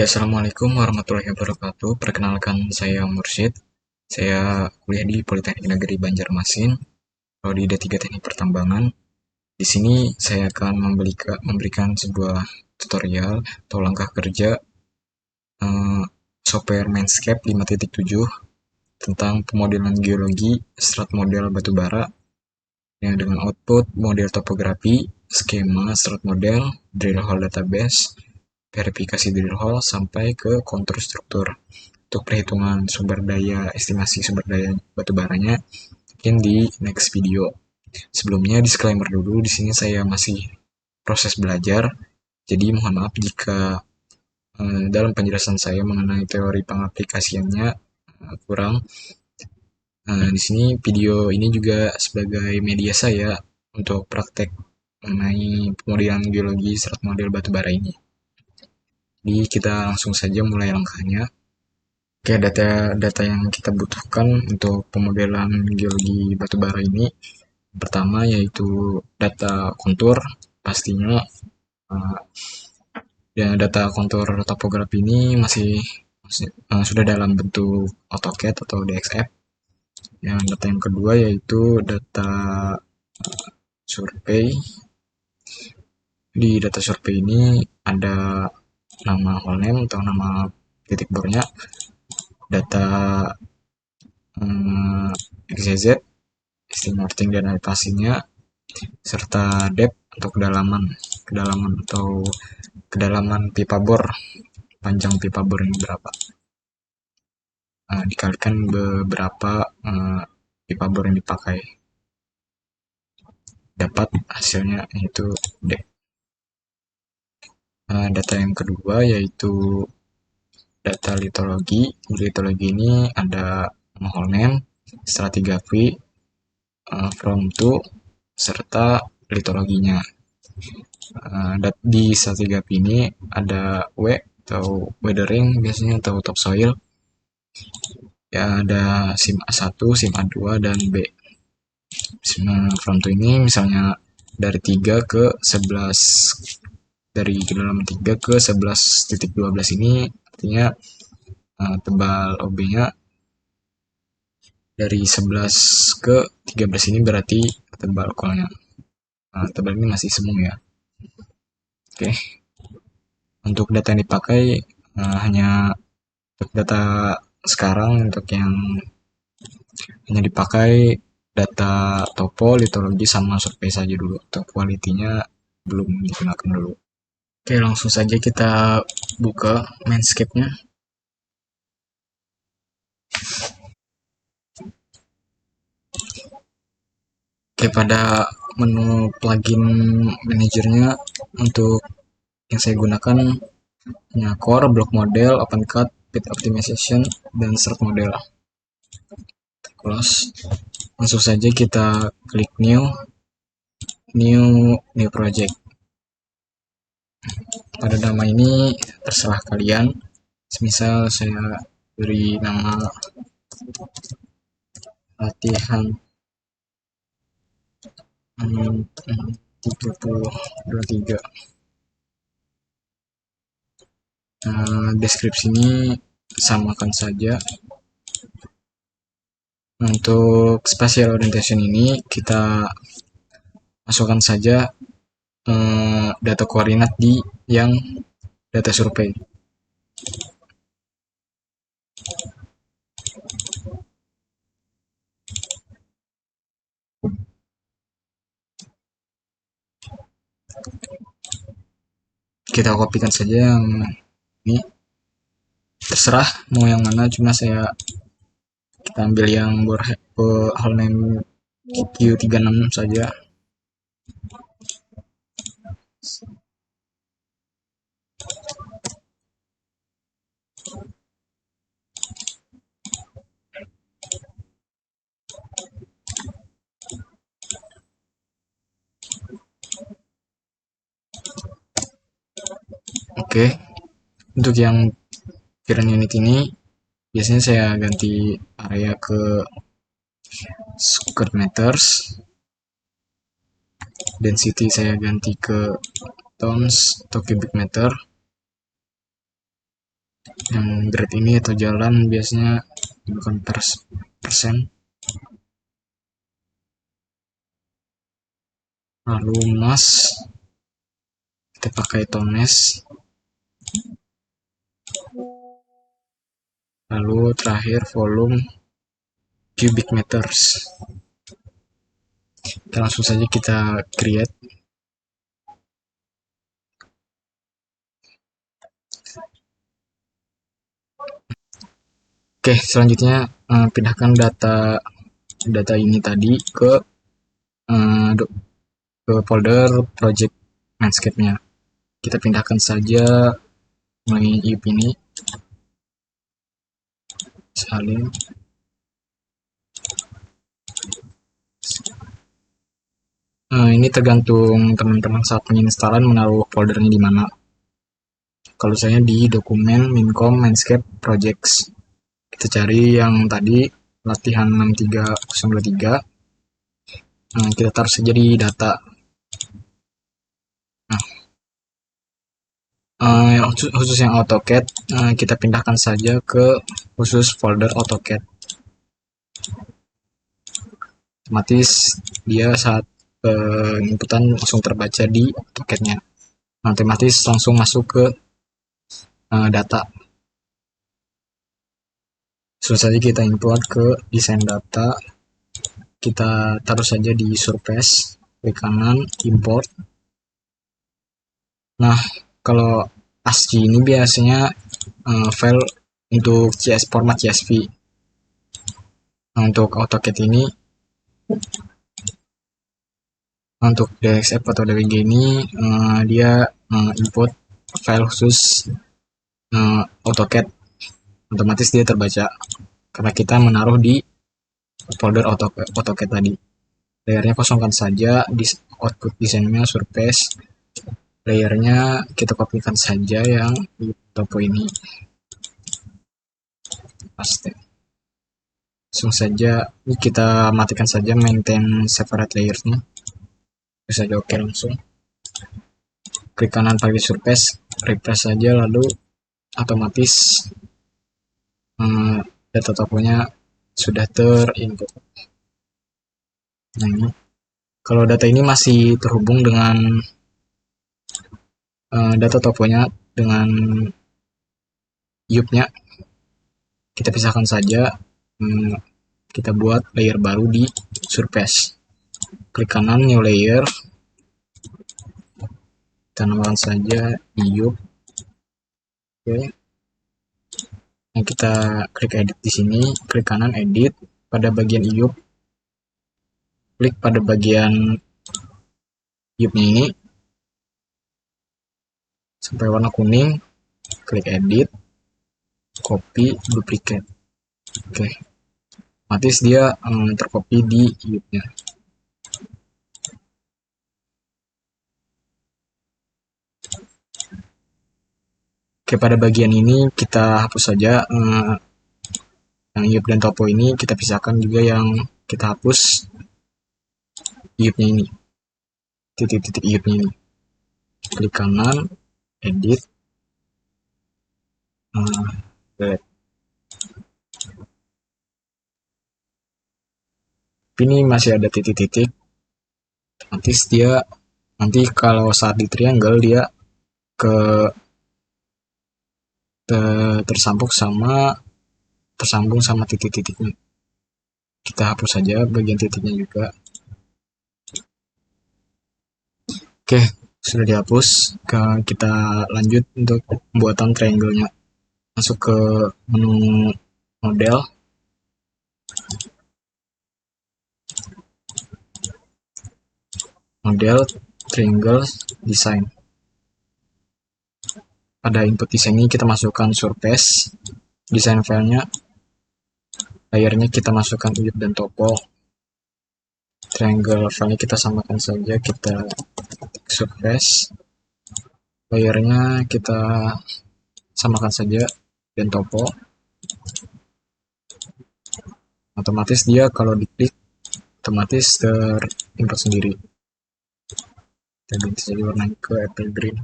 Ya, Assalamualaikum warahmatullahi wabarakatuh. Perkenalkan, saya Mursyid. Saya kuliah di Politeknik Negeri Banjarmasin, prodi D3 Teknik Pertambangan. Di sini saya akan memberikan sebuah tutorial atau langkah kerja eh, software Mainscape 5.7 tentang pemodelan geologi strat model batu bara yang dengan output model topografi, skema strat model, drill hole database, verifikasi drill hole sampai ke kontur struktur. Untuk perhitungan sumber daya, estimasi sumber daya batu baranya mungkin di next video. Sebelumnya disclaimer dulu, di sini saya masih proses belajar, jadi mohon maaf jika dalam penjelasan saya mengenai teori pengaplikasiannya kurang. Di sini video ini juga sebagai media saya untuk praktek mengenai pemodelan geologi strat model batu bara ini. Jadi kita langsung saja mulai langkahnya. Oke, data yang kita butuhkan untuk pemodelan geologi batubara ini pertama yaitu data kontur, pastinya dan data kontur topografi ini masih sudah dalam bentuk AutoCAD atau DXF. Yang data yang kedua yaitu data survei. Di data survei ini ada nama hole name atau nama titik bornya, data XYZ, estimating dan elevasinya, serta depth atau kedalaman pipa bor, panjang pipa bor ini berapa, dikalikan beberapa pipa bor yang dipakai, dapat hasilnya yaitu depth. Data yang kedua yaitu data litologi. Litologi ini ada hole name, stratigraphy, from to, serta litologinya. Di stratigraphy ini ada W atau weathering biasanya atau topsoil. Ya, ada SIM A1, SIM A2, dan B. From to ini misalnya dari 3 ke 11, dari kedalaman 3 ke 11.12 ini artinya tebal OB-nya dari 11 ke 13 ini berarti tebal kolnya. Tebal ini masih semu ya. Oke. Untuk data yang dipakai hanya untuk data sekarang, untuk yang hanya dipakai data topo, litologi, sama survei saja dulu. Untuk kualitinya belum digunakan dulu. Oke, langsung saja kita buka Mainscape-nya. Oke, pada menu plugin manajernya untuk yang saya gunakan hanya Core, Block Model, OpenCut, Pit Optimization, dan Strat Model. Close. Langsung saja kita klik New Project. Pada nama ini terserah kalian. Semisal saya beri nama latihan 3023. Deskripsi ini samakan saja. Untuk spatial orientation ini kita masukkan saja data koordinat di yang data survei. Kita kopikan saja yang ini, terserah mau yang mana, cuma kita ambil yang hole name Q36 saja. Oke, untuk yang current unit ini biasanya saya ganti area ke square meters, density saya ganti ke tons atau cubic meter, Yang grade ini atau jalan biasanya bukan persen. Lalu mass kita pakai tones. Lalu terakhir volume cubic meters. Langsung saja kita create. Oke, selanjutnya pindahkan data ini tadi ke folder project landscape-nya. Kita pindahkan saja main if ini salin. Ini tergantung teman-teman saat penginstalan menaruh foldernya di mana. Kalau saya di dokumen mincom landscape projects, kita cari yang tadi latihan 63023. Kita taruh saja di data. Khusus yang AutoCAD, kita pindahkan saja ke khusus folder AutoCAD. Otomatis dia saat inputan langsung terbaca di AutoCAD-nya. Otomatis langsung masuk ke data. Saja kita import ke desain data. Kita taruh saja di surface, klik kanan, import. Nah, kalau ASCII ini biasanya file untuk format CSV. Nah, untuk AutoCAD ini, untuk DXF atau DWG ini dia input file khusus AutoCAD. Otomatis dia terbaca karena kita menaruh di folder AutoCAD tadi. Layernya kosongkan saja, di output desainnya surface. Layernya kita kopikan saja yang di topo ini. Paste. Langsung saja kita matikan saja maintain separate layers-nya. Bisa saja oke langsung. Klik kanan pakai surface, refresh saja, lalu otomatis data toponya sudah terinput. Nah, ini kalau data ini masih terhubung dengan data toponya dengan IUP-nya, kita pisahkan saja. Kita buat layer baru di surface. Klik kanan new layer. Kita namakan saja IUP. Oke. Nah, kita klik edit di sini, klik kanan edit, pada bagian IUP, klik pada bagian IUP-nya ini sampai warna kuning, klik edit, copy, duplicate. Oke. Otomatis dia tercopy di IUP-nya. Oke, pada bagian ini kita hapus saja yang IUP dan topo ini, kita pisahkan juga yang kita hapus IUP-nya ini, titik-titik IUP-nya ini. Klik kanan, edit, ini masih ada titik-titik. Otomatis dia nanti kalau saat di triangle dia tersambung sama titik-titiknya. Kita hapus saja bagian titiknya juga. Oke, sudah dihapus. Kita lanjut untuk pembuatan triangle-nya. Masuk ke menu model. Model, triangle, design. Pada input desain ini kita masukkan surface, desain filenya, layernya kita masukkan IUP dan topo, triangle filenya kita samakan saja, kita surface, layernya kita samakan saja dan topo. Otomatis dia kalau diklik otomatis terinput sendiri. Kita ganti saja warnanya ke apple green.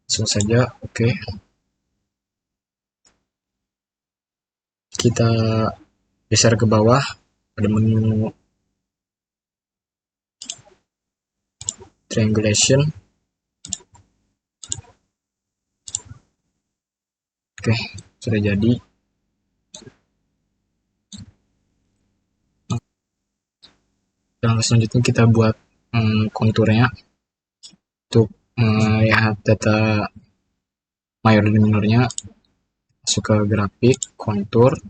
Langsung saja oke. kita geser ke bawah, ada menu triangulation. Oke, sudah jadi. Dan selanjutnya kita buat konturnya untuk melihat data mayor dan minornya. Masuk ke grafik, kontur,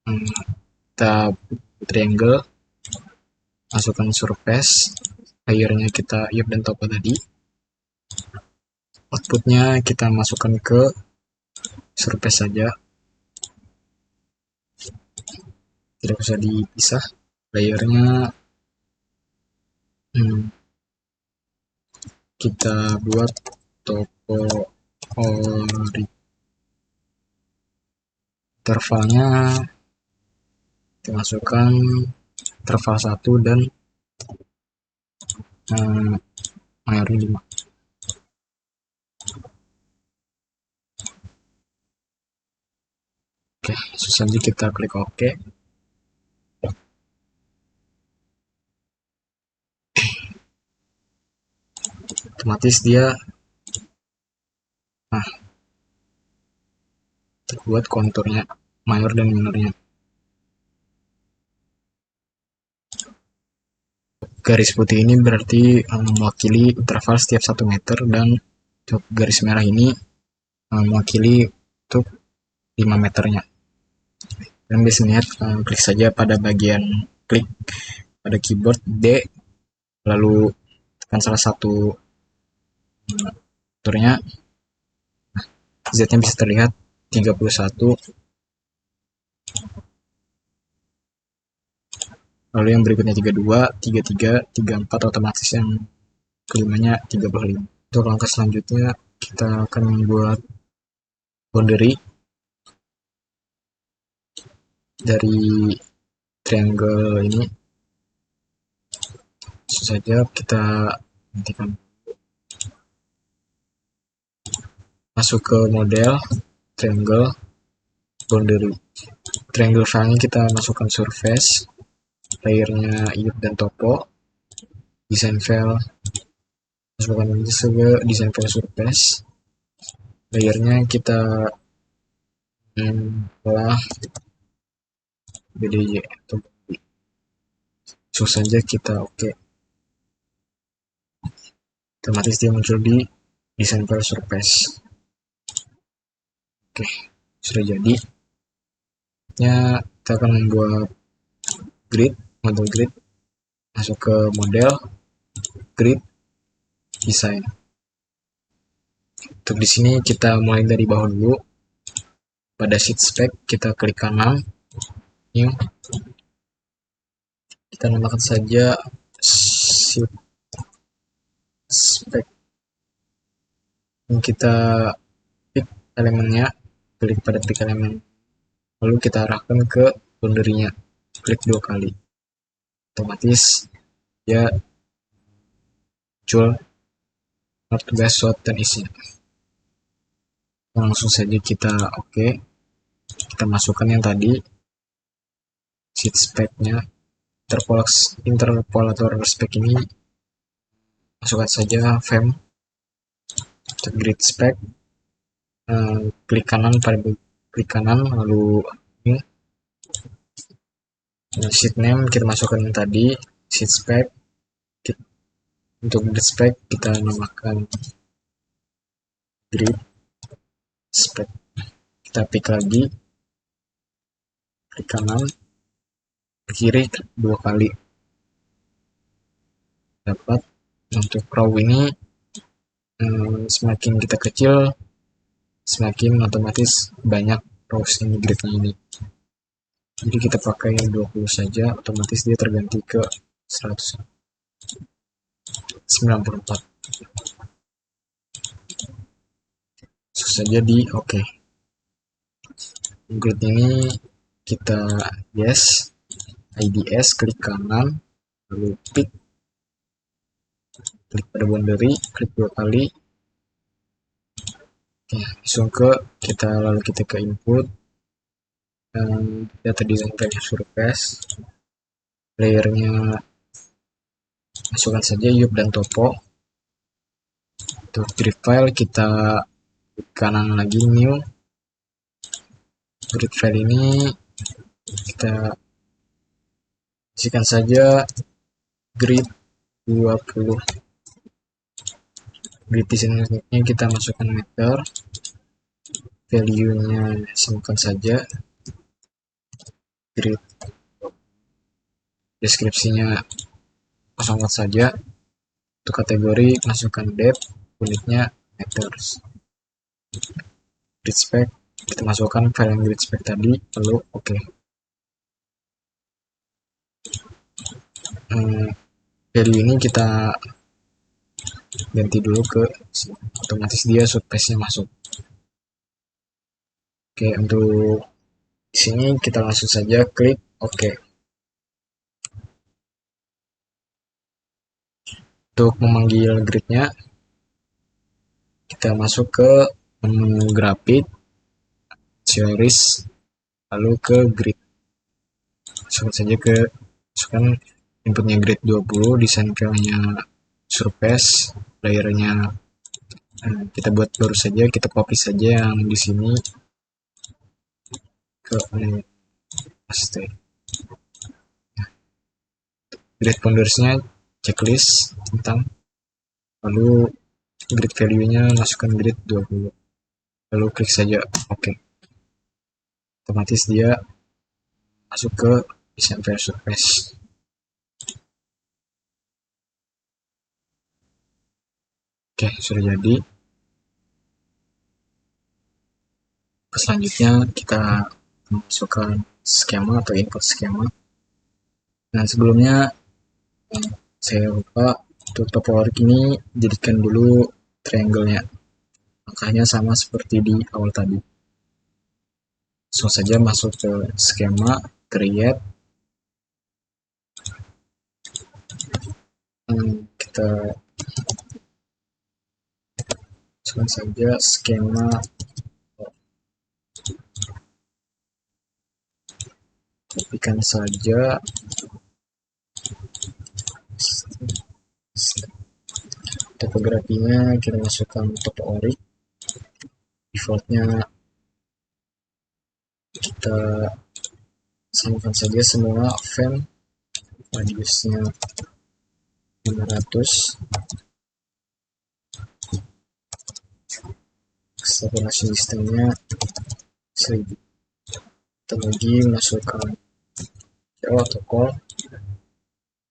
kita triangle, masukkan surface, layernya kita if dan topo tadi, outputnya kita masukkan ke surface saja, tidak usah dipisah. Layernya kita buat topo ori, intervalnya kita masukkan interval 1 dan mayornya 5. Oke, selanjutnya kita klik OK. Otomatis dia terbuat konturnya mayor dan minornya. Garis putih ini berarti mewakili interval setiap 1 meter, dan untuk garis merah ini mewakili untuk 5 meternya. Dan biasanya klik saja pada bagian klik pada keyboard D, lalu tekan salah satu konturnya. Z-nya bisa terlihat 31. Lalu yang berikutnya 32, 33, 34, otomatis yang kelimanya 35. Untuk langkah selanjutnya kita akan membuat boundary dari triangle ini. Langsung saja kita hentikan, masuk ke model, triangle, boundary. Triangle filenya kita masukkan surface, layernya if dan topo, design file, masukkan juga design file surface, layernya kita olah BDY atau langsung saja kita oke. Otomatis dia muncul di design file surface. Oke, sudah jadi. Kita akan membuat grid, model grid, masuk ke model, grid, design. Untuk di sini kita mulai dari bawah dulu. Pada sheet spec kita klik kanan, new, kita namakan saja sheet spec. Dan kita pick elemennya, klik pada pick elemen, lalu kita arahkan ke boundary-nya, klik 2 kali. Otomatis dia muncul northwest, south, dan east-nya. Langsung saja kita oke. Kita masukkan yang tadi sheet spec-nya, interpolator spec ini masukkan saja fem. Untuk grid spec, klik kanan pada klik kanan, lalu ini sheet name kita masukkan yang tadi, sheet spec. Untuk grid spec kita namakan grid spec. Kita pick lagi, klik kanan, kiri 2 kali, dapat. Untuk row ini semakin kita kecil, semakin otomatis banyak rows ini, gridnya ini. Jadi kita pakai 20 saja, otomatis dia terganti ke 194. Susah saja di oke. Grid ini kita yes, IDS, klik kanan, lalu pick, klik pada boundary, klik 2 kali. Oke, langsung ke kita, lalu kita ke input, data design value surface, layernya masukkan saja yub dan topo. Untuk grid file kita kanan lagi new. Grid file ini kita isikan saja grid 20. Grid desainnya kita masukkan meter, value nya samakan saja grid, deskripsinya kosongkan saja. Untuk kategori masukkan depth, unitnya meters. Grid spec kita masukkan file yang grid spec tadi, lalu oke. Value ini kita ganti dulu ke sini. Otomatis dia surface-nya masuk. Oke, untuk di sini kita langsung saja klik oke. Untuk memanggil grid-nya kita masuk ke menu grafik, series, lalu ke grid. Masukkan saja ke inputnya grid 20, desain file-nya surface, layernya kita buat baru saja, kita copy saja yang di sini ke paste. Grid boundaries-nya checklist tentang, lalu grid value-nya masukkan grid 20, lalu klik saja oke. Otomatis dia masuk ke desain file surface. Oke, sudah jadi. Selanjutnya kita masukkan skema atau input skema. Nah, sebelumnya saya lupa, untuk topologi ini jadikan dulu triangle-nya. Langkahnya sama seperti di awal tadi. Langsung saja masuk ke skema, create. Kita masukkan saja skema, kopikan saja topografinya, kita masukkan toporik, defaultnya kita samakan saja semua, fan radiusnya 500, stabilization sistemnya 1000. Kita lagi masukkan atau call.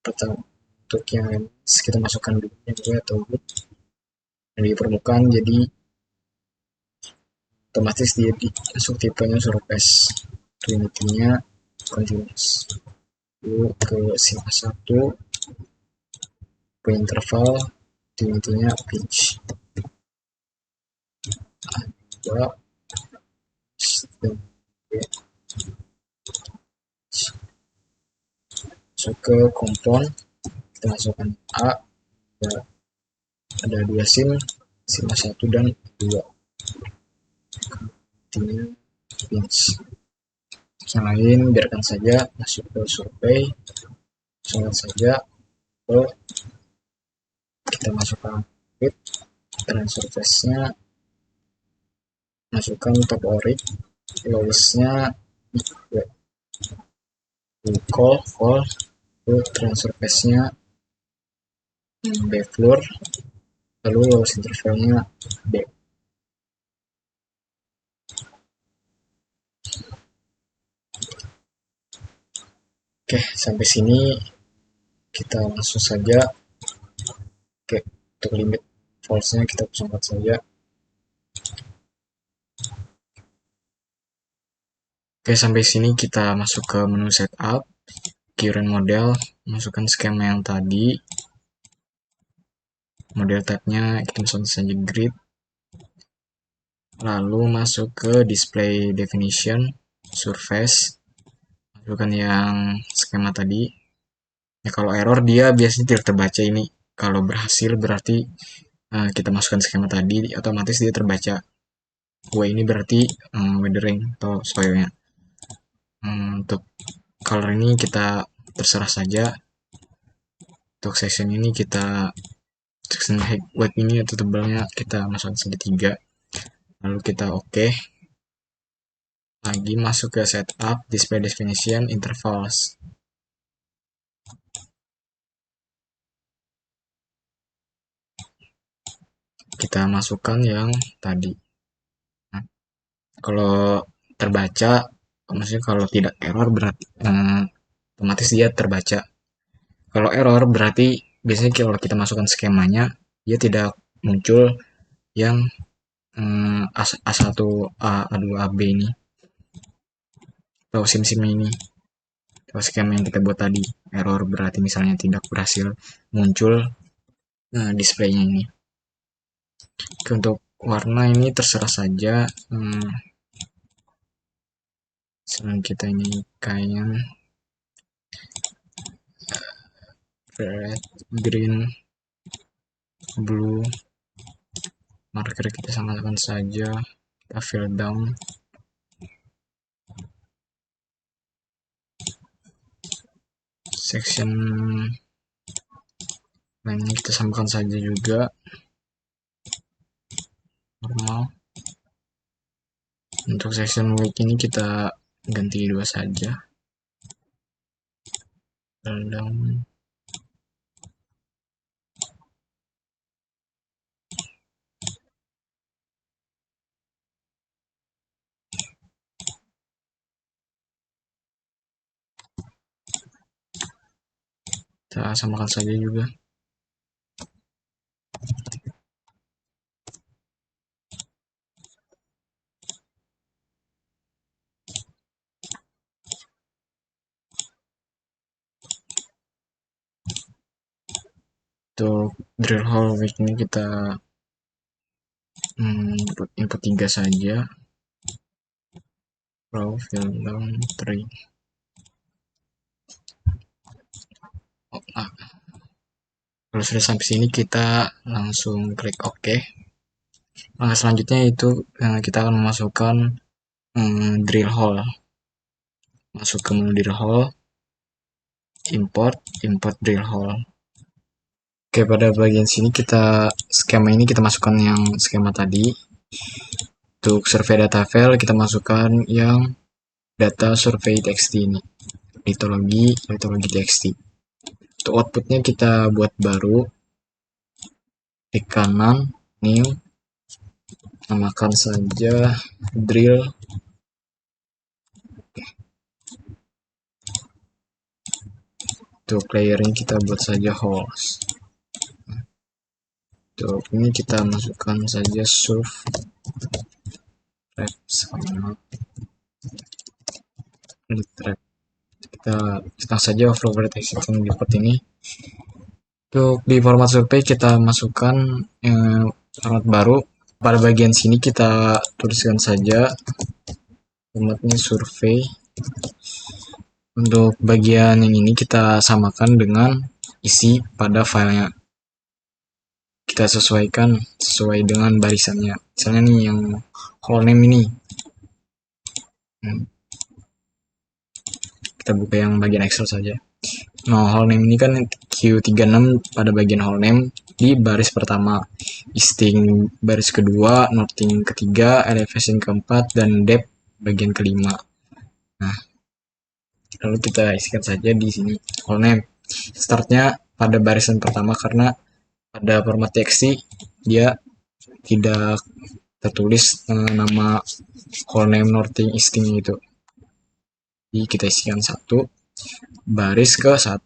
Pertama, untuk yang kita masukkan dulu atau root yang di permukaan, jadi otomatis dia masuk tipenya surface, unitnya continuous. Lalu ke sigma 1 interval, unitnya pitch. Ada masuk ke kompon, kita masukkan A, ada 2 sigma 1 dan 2. Intinya pinch. Yang lain biarkan saja masuk ke survei, masukkan saja ke, kita masukkan grid dan surface-nya, masukkan toporik, lowest-nya call ke transsurface-nya B floor, lalu lowest interval-nya B. Oke, sampai sini kita langsung saja. Oke, untuk limit false-nya kita kosongkan saja. Oke, sampai sini kita masuk ke menu setup, current model, masukkan skema yang tadi, model type-nya kita masukkan saja grid, lalu masuk ke display definition, surface, masukkan yang skema tadi. Ya, kalau error dia biasanya tidak terbaca ini. Kalau berhasil berarti kita masukkan skema tadi, otomatis dia terbaca. Ini berarti weathering atau soilnya. Untuk color ini kita terserah saja. Untuk section ini kita section height weight ini atau tebalnya kita masukkan segitiga. Lalu kita oke. Lagi masuk ke setup, display definition, intervals. Kita masukkan yang tadi. Nah, kalau terbaca, maksudnya kalau tidak error berarti otomatis dia terbaca. Kalau error berarti biasanya kalau kita masukkan skemanya, dia tidak muncul yang A1, A2, AB ini. Atau sim-sim ini. Atau skema yang kita buat tadi. Error berarti misalnya tidak berhasil muncul displaynya ini. Untuk warna ini terserah saja. Selain kita ini kain red, green, blue, marker kita samakan saja, kita fill down, section lainnya kita samakan saja juga normal. Untuk section width ini kita ganti 2 saja, fill down. Kita samakan saja juga. Untuk drill hole width ini kita input 3 saja, row, fill down, 3. Kalau sudah sampai sini kita langsung klik OK. Langkah selanjutnya itu kita akan memasukkan drill hole. Masuk ke menu drill hole, import drill hole. Oke, pada bagian sini skema ini kita masukkan yang skema tadi. Untuk survei data file kita masukkan yang data survei txt ini, litologi txt. Untuk outputnya kita buat baru, klik kanan, new, namakan saja drill. Untuk layer ini kita buat saja holes. Untuk ini kita masukkan saja surf trap sama lead trap. Kita cetak saja flow vertex yang di port ini. Untuk di format survei kita masukkan format baru. Pada bagian sini kita tuliskan saja formatnya survei. Untuk bagian yang ini kita samakan dengan isi pada filenya. Kita sesuaikan sesuai dengan barisannya. Misalnya nih yang hole name ini. Kita buka yang bagian Excel saja. Nah, hole name ini kan Q36 pada bagian hole name di baris pertama, isting baris kedua, noting ketiga, elevation keempat, dan depth bagian kelima. Nah, lalu kita isikan saja di sini hole name. Startnya pada barisan pertama karena pada format txt dia tidak tertulis nama hole name, noting, isting itu. Jadi kita isikan 1 baris ke 1.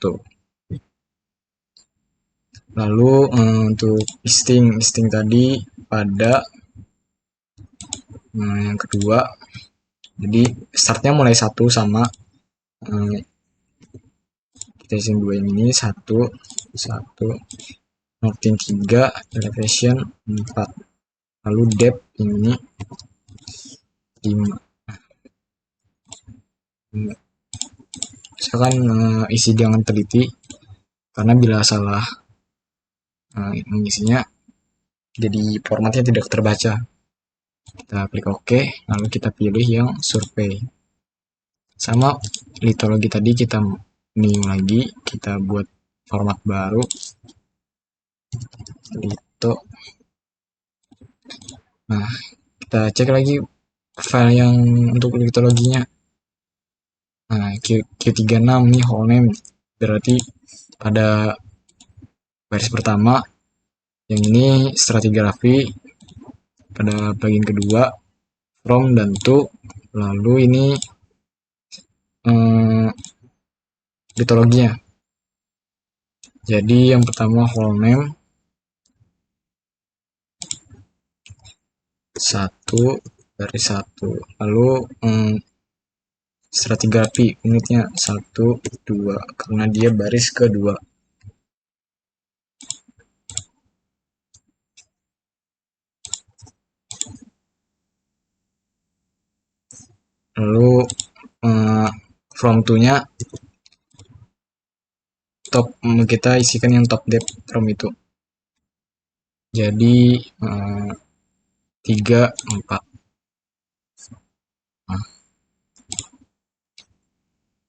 Lalu untuk isting tadi pada yang kedua, jadi startnya mulai 1 sama kita isi 2 yang ini, 1 noting 3, elevation 4, lalu depth ini 5. Misalkan isi dengan teliti karena bila salah mengisinya jadi formatnya tidak terbaca. Kita klik OK, lalu kita pilih yang survei. Sama litologi tadi kita new lagi, kita buat format baru, lito. Nah, kita cek lagi file yang untuk litologinya. Nah, Q36 nih whole name, berarti pada baris pertama yang ini stratigrafi, pada bagian kedua from dan to, lalu ini litologinya. Jadi yang pertama whole name 1 lalu stratigrafi unitnya 1, 2 karena dia baris kedua. Lalu from to-nya top, kita isikan yang top depth from itu. Jadi 3, 4. Nah,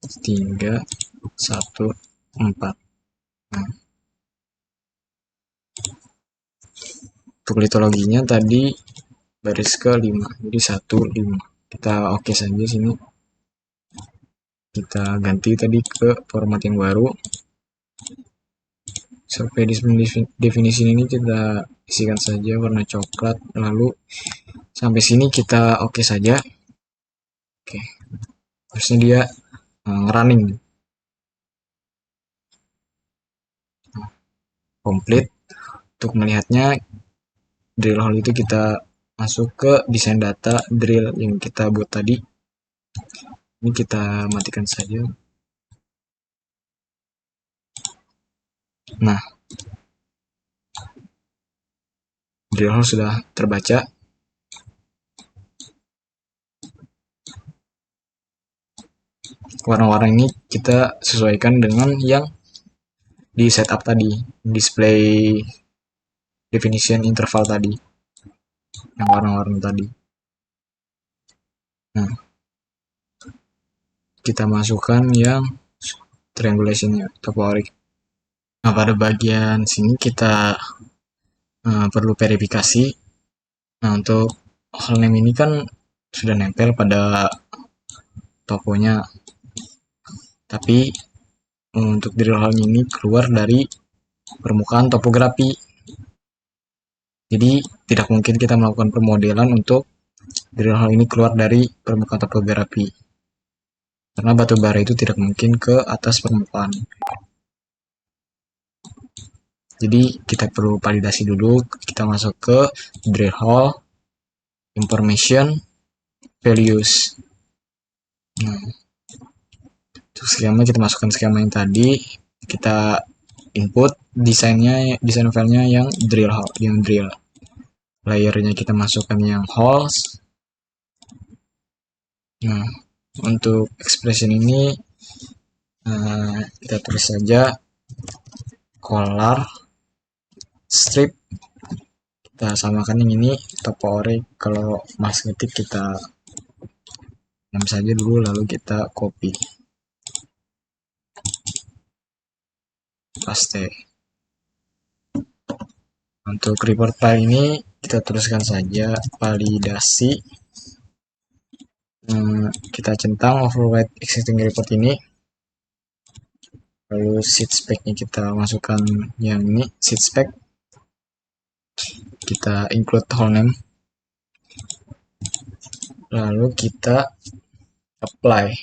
3, 1, 4. Nah, untuk litologinya tadi baris ke 5, jadi 1, 5. Kita oke saja sini. Kita ganti tadi ke format yang baru. Survei definisi ini kita isikan saja warna coklat. Lalu sampai sini kita oke saja. Oke, harusnya dia running. Complete. Untuk melihatnya drill hole itu kita masuk ke desain data drill yang kita buat tadi. Ini kita matikan saja. Nah, drill hole sudah terbaca. Warna-warna ini kita sesuaikan dengan yang di setup tadi, display definition interval tadi, yang warna-warna tadi. Nah, kita masukkan yang triangulation-nya, toporic. Nah, pada bagian sini kita perlu verifikasi. Nah, untuk hole name ini kan sudah nempel pada toponya, tapi untuk drill hole ini keluar dari permukaan topografi. Jadi tidak mungkin kita melakukan pemodelan untuk drill hole ini keluar dari permukaan topografi. Karena batu bara itu tidak mungkin ke atas permukaan. Jadi kita perlu validasi dulu. Kita masuk ke drill hole, information, values. Nah, untuk skema kita masukkan skema yang tadi. Kita input desain filenya yang drill hole, yang drill. Layernya kita masukkan yang holes. Nah, untuk expression ini kita tulis saja color strip. Kita samakan yang ini toporic. Kalau mas ngetik kita diam saja dulu, lalu kita copy paste. Untuk report file ini kita tuliskan saja validasi. Kita centang override existing report ini. Lalu sheet spec-nya kita masukkan yang ini, sheet spec. Kita include whole name. Lalu kita apply.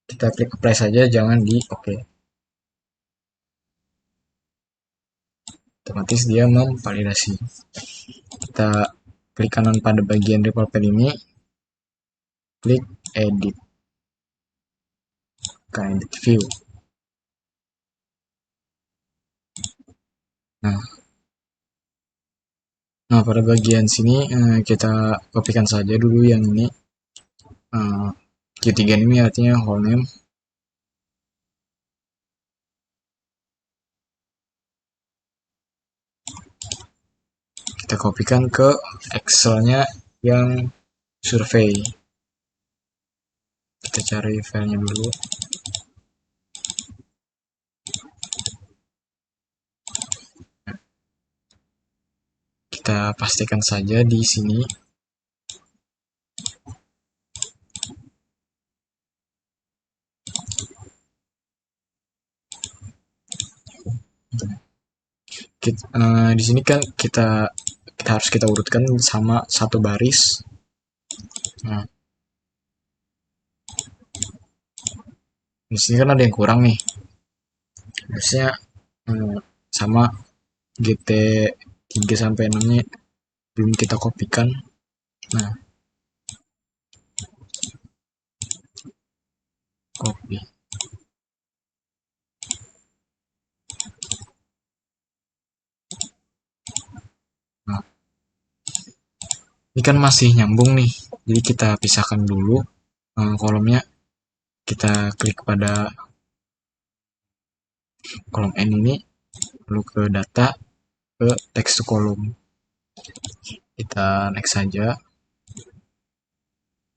Kita klik apply saja, jangan di oke. Otomatis dia memvalidasi. Kita klik kanan pada bagian report file ini, klik edit, edit view. Nah, pada bagian sini kita kopikan saja dulu yang ini. Q3 ini artinya whole name. Kita kopikan ke Excel-nya yang survei. Kita cari filenya dulu. Kita pastikan saja di sini. Di sini kan kita harus kita urutkan sama satu baris. Nah, di sini kan ada yang kurang nih. Harusnya sama GT 3 sampai 6-nya belum kita kopikan. Nah, copy. Nah, ini kan masih nyambung nih, jadi kita pisahkan dulu kolomnya. Kita klik pada kolom N ini, lalu ke data, ke text to column. Kita next saja,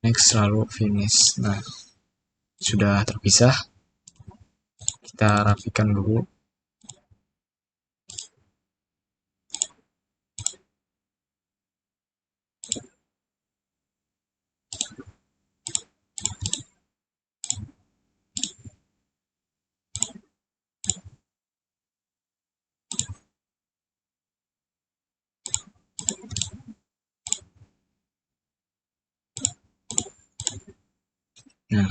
next lalu finish. Nah, sudah terpisah. Kita rapikan dulu. Nah,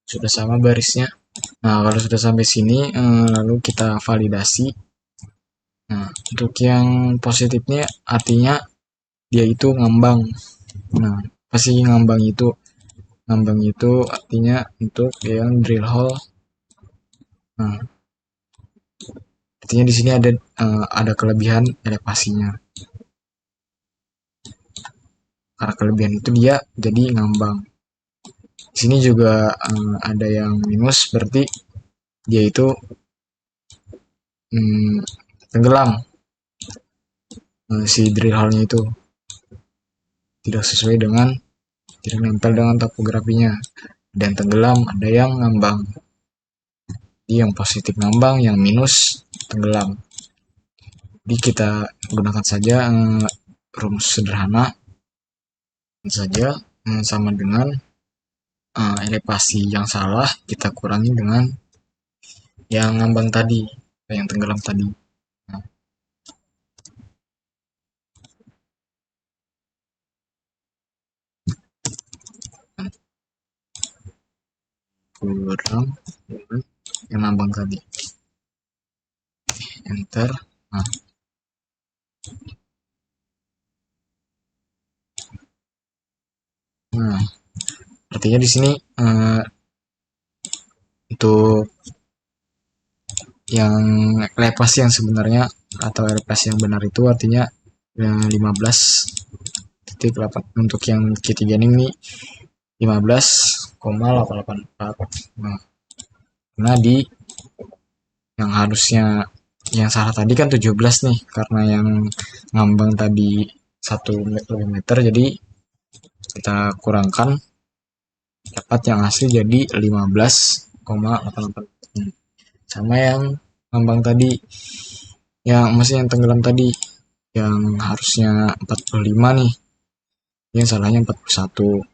sudah sama barisnya. Nah, kalau sudah sampai sini, lalu kita validasi. Nah, untuk yang positifnya artinya dia itu ngambang. Nah, pasti ngambang itu artinya untuk yang drill hole. Nah, artinya di sini ada kelebihan elevasinya. Karena kelebihan itu dia jadi ngambang. Di sini juga ada yang minus, berarti dia itu tenggelam. Si drill hole-nya itu tidak sesuai dengan, tidak nempel dengan topografinya. Dan tenggelam, ada yang ngambang. Jadi yang positif ngambang, yang minus tenggelam. Jadi kita gunakan saja rumus sederhana saja, sama dengan elevasi yang salah kita kurangi dengan yang ngambang tadi, yang tenggelam tadi. Nah, kurang yang ngambang tadi. Enter. Nah, artinya di sini untuk yang elevasi yang sebenarnya atau elevasi yang benar itu artinya 15.8. Untuk yang Q3 ini 15,884. Nah, karena di yang harusnya yang salah tadi kan 17 nih, karena yang ngambang tadi 1 meter, jadi kita kurangkan, dapat yang asli jadi 15,88. Sama yang ngambang tadi, yang maksudnya yang tenggelam tadi, yang harusnya 45 nih, yang salahnya 41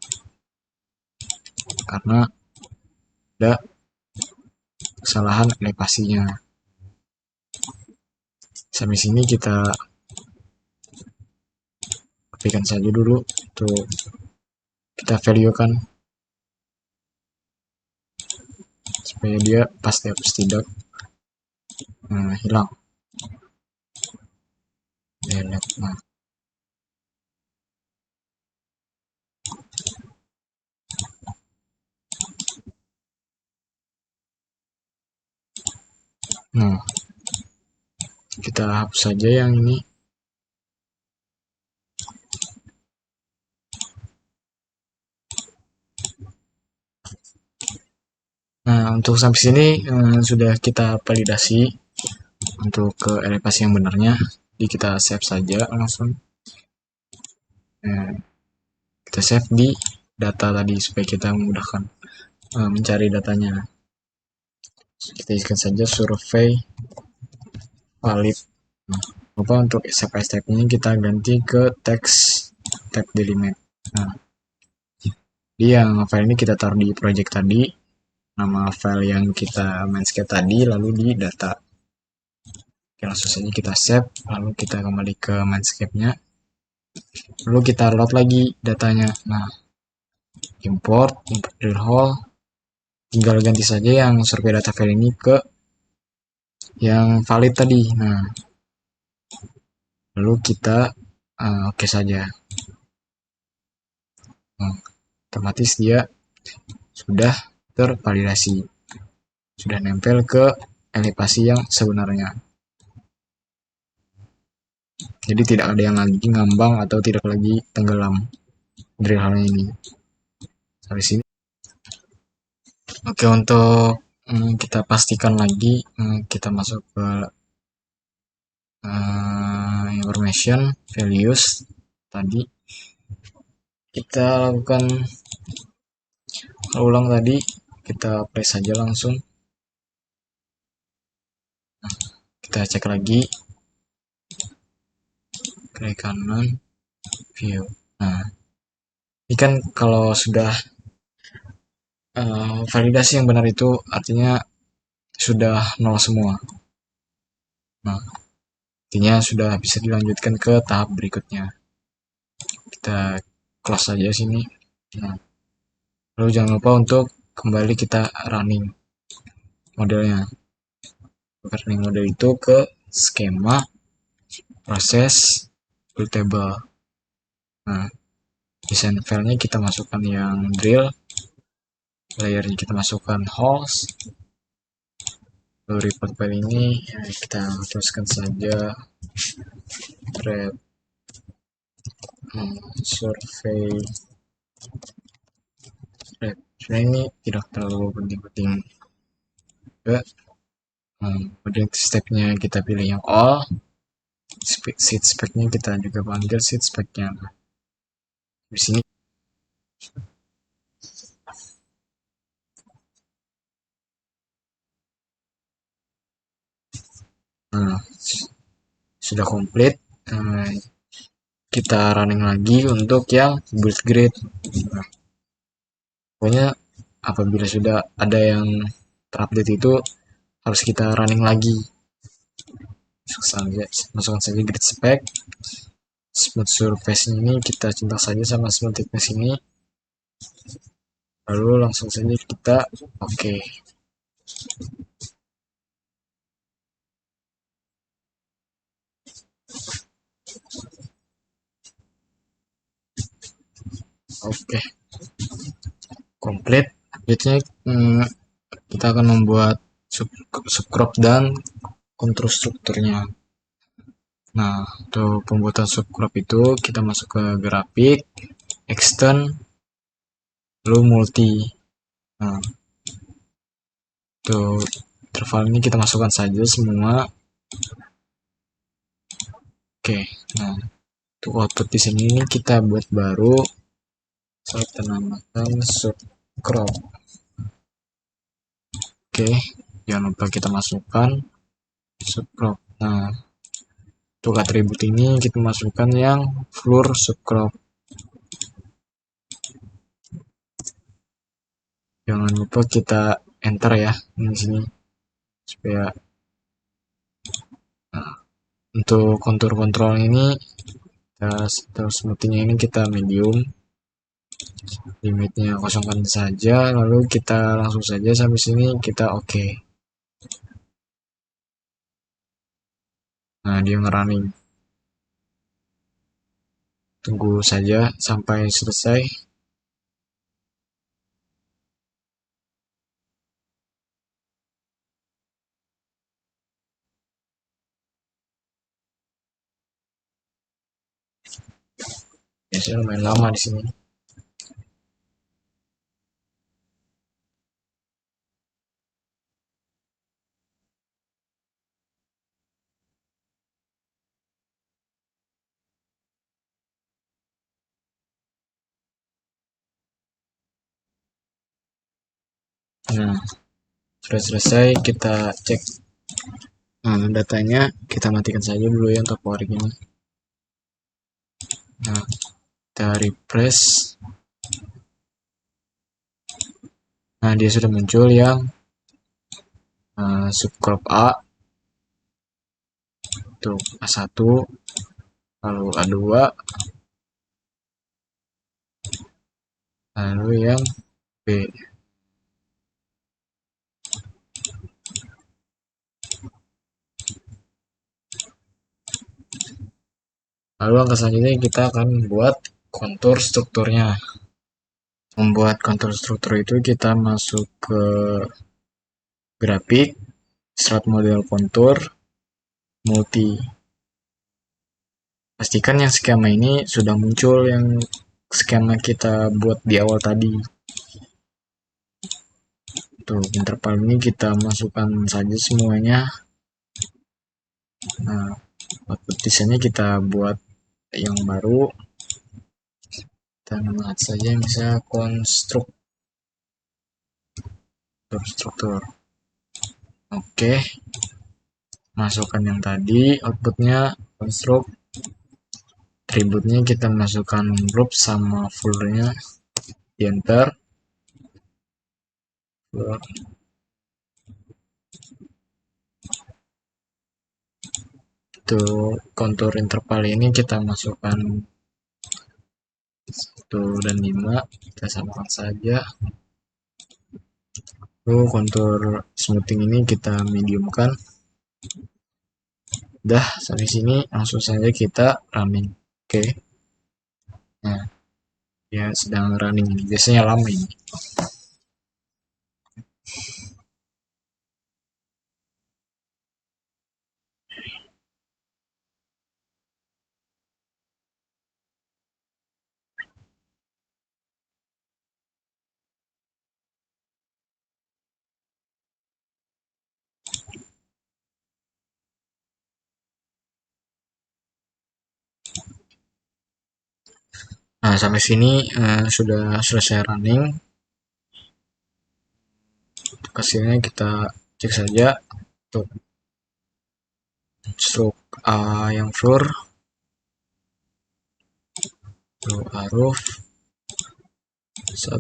karena ada kesalahan elevasinya. Sampai sini kita kopikan saja dulu, tuh kita value kan supaya dia pas dihapus tidak hilang. Nah, kita hapus saja yang ini. Nah, untuk sampai sini sudah kita validasi untuk ke elevasi yang benarnya. Jadi kita save saja langsung. Kita save di data tadi supaya kita memudahkan mencari datanya. Kita isikan saja survei valid. Nah, lupa untuk step ini kita ganti ke teks tab delimate. Nah, jadi yang file ini kita taruh di project tadi, nama file yang kita mainscape tadi, lalu di data. Oke, langsung saja kita save, lalu kita kembali ke mainscape-nya, lalu kita load lagi datanya. Nah, import drill hole, tinggal ganti saja yang survei data file ini ke yang valid tadi. Nah, lalu kita oke saja. Nah, otomatis dia sudah tervalidasi, sudah nempel ke elevasi yang sebenarnya. Jadi tidak ada yang lagi ngambang atau tidak lagi tenggelam drill hole ini. Sampai sini. Oke, untuk kita pastikan lagi, kita masuk ke information values tadi. Kita lakukan ulang tadi, kita play saja langsung. Nah, kita cek lagi, klik kanan, view. Nah, ini kan kalau sudah validasi yang benar itu artinya sudah nol semua. Nah, artinya sudah bisa dilanjutkan ke tahap berikutnya. Kita close saja sini. Nah, lalu jangan lupa untuk kembali kita running modelnya. Running model itu ke skema, proses, build table. Nah, desain filenya kita masukkan yang drill, layernya kita masukkan holes, lalu report file ini ya, kita teruskan saja thread survey thread. Ini tidak terlalu penting-penting juga. Kemudian stepnya kita pilih yang all, seed spec-nya kita juga panggil seed spec-nya. Di sini sudah komplit. Kita running lagi untuk yang build grid. Nah, pokoknya apabila sudah ada yang terupdate itu harus kita running lagi. Masukkan saja grid spec, smooth surface ini kita centang saja sama smooth thickness ini, lalu langsung saja kita oke. Oke, komplit. Selanjutnya kita akan membuat subcrop dan kontur strukturnya. Nah, untuk pembuatan subcrop itu kita masuk ke grafik, extend, lalu multi. Nah, untuk interval ini kita masukkan saja semua. Oke, nah untuk output di sini kita buat baru, saya namakan subcrop. Oke, jangan lupa kita masukkan subcrop. Nah, untuk atribut ini kita masukkan yang floor subcrop. Jangan lupa kita enter ya di sini supaya untuk kontur kontrol ini terus smoothingnya ini kita medium, limitnya kosongkan saja, lalu kita langsung saja sampai sini kita oke. Nah, dia ngerunning, tunggu saja sampai selesai. Biasanya lumayan lama di sini. Nah, sudah selesai, kita cek datanya. Kita matikan saja dulu ya untuk powering ini. Nah, kita refresh. Nah, dia sudah muncul yang subcrop A untuk A1, lalu A2, lalu yang B. Lalu langkah selanjutnya kita akan membuat kontur strukturnya. Membuat kontur struktur itu kita masuk ke grafik, start model kontur, multi. Pastikan yang skema ini sudah muncul yang skema kita buat di awal tadi. Tuh, interval ini kita masukkan saja semuanya. Nah, output desainnya kita buat yang baru. Kita namakan saja misalnya struktur. Oke. Masukkan yang tadi, outputnya construct. Atributnya kita masukkan group sama foldernya, di enter. Untuk kontur interval ini kita masukkan 1 dan 5, kita samakan saja. Lalu kontur smoothing ini kita mediumkan. Udah, sampai sini langsung saja kita running. Oke. Nah, ya sedang running ini. Biasanya lama ini. Nah, sampai sini sudah selesai running. Untuk hasilnya kita cek saja untuk stroke yang floor, lalu aruf, 1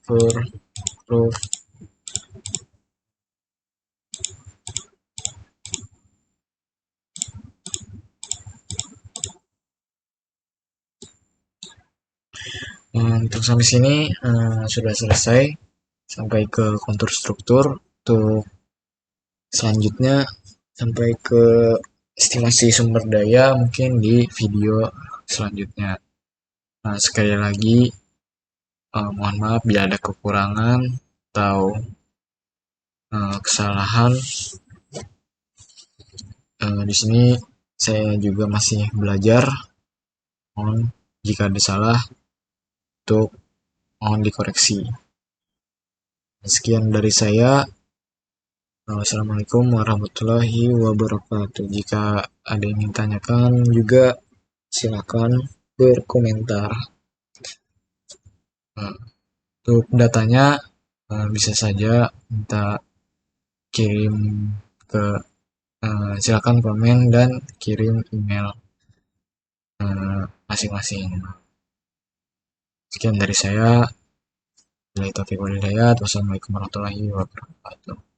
floor, roof, untuk sampai sini sudah selesai sampai ke kontur struktur. Untuk selanjutnya sampai ke estimasi sumber daya mungkin di video selanjutnya. Nah, sekali lagi mohon maaf bila ada kekurangan atau kesalahan. Di sini saya juga masih belajar. Mohon jika ada salah untuk mohon dikoreksi. Sekian dari saya. Wassalamualaikum warahmatullahi wabarakatuh. Jika ada yang ingin tanyakan juga silakan berkomentar. Untuk datanya bisa saja minta kirim ke silakan komen dan kirim email masing-masing. Sekian dari saya. Wassalamualaikum warahmatullahi wabarakatuh.